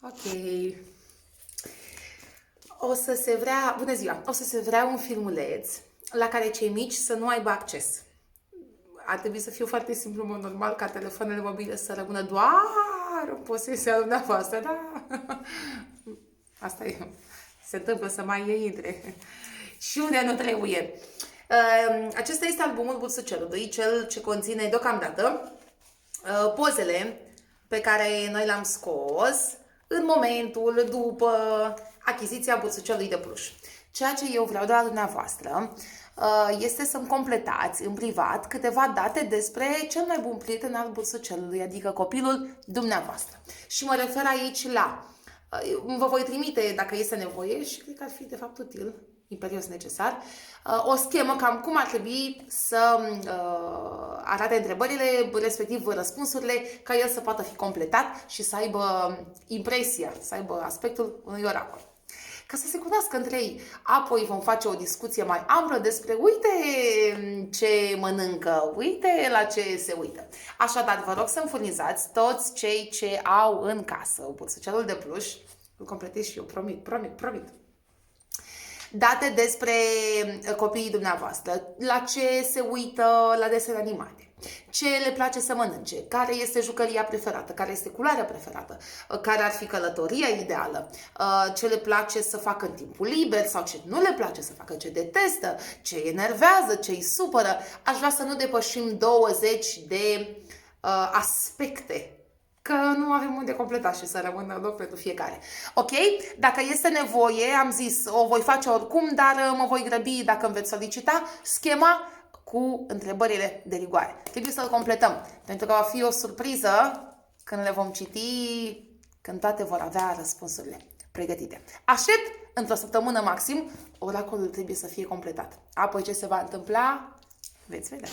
Ok. Bună ziua! O să se vrea un filmuleț la care cei mici să nu aibă acces. Ar trebui să fie foarte simplu, mă, normal, ca telefoanele mobile să rămână doar în posesia dumneavoastră, da? Asta e. Se întâmplă să mai intre. Și unde nu trebuie. Acesta este albumul Bursucelului, cel ce conține deocamdată pozele pe care noi le-am scos în momentul după achiziția Bursucelului de pluș. Ceea ce eu vreau de la dumneavoastră este să-mi completați în privat câteva date despre cel mai bun prieten al Bursucelului, adică copilul dumneavoastră. Și mă refer aici la, vă voi trimite, dacă este nevoie, și cred că ar fi de fapt util, imperios necesar, o schemă cam cum ar trebui să arate întrebările, respectiv răspunsurile, ca el să poată fi completat și să aibă impresia, să aibă aspectul unui oracol. Ca să se cunoască între ei. Apoi vom face o discuție mai amplă despre uite ce mănâncă, uite la ce se uită. Așadar, vă rog să-mi furnizați toți cei ce au în casă bursucelul de pluș, îl completez și eu, promit. Date despre copiii dumneavoastră, la ce se uită la desene animate, ce le place să mănânce, care este jucăria preferată, care este culoarea preferată, care ar fi călătoria ideală, ce le place să facă în timpul liber sau ce nu le place să facă, ce detestă, ce îi enervează, ce îi supără. Aș vrea să nu depășim 20 de aspecte, că nu avem unde completa și să rămână loc pentru fiecare. Ok? Dacă este nevoie, am zis, o voi face oricum, dar mă voi grăbi dacă îmi veți solicita schema cu întrebările de rigoare. Trebuie să-l completăm, pentru că va fi o surpriză când le vom citi, când toate vor avea răspunsurile pregătite. Aștept, într-o săptămână maxim, oracolul trebuie să fie completat. Apoi ce se va întâmpla, veți vedea.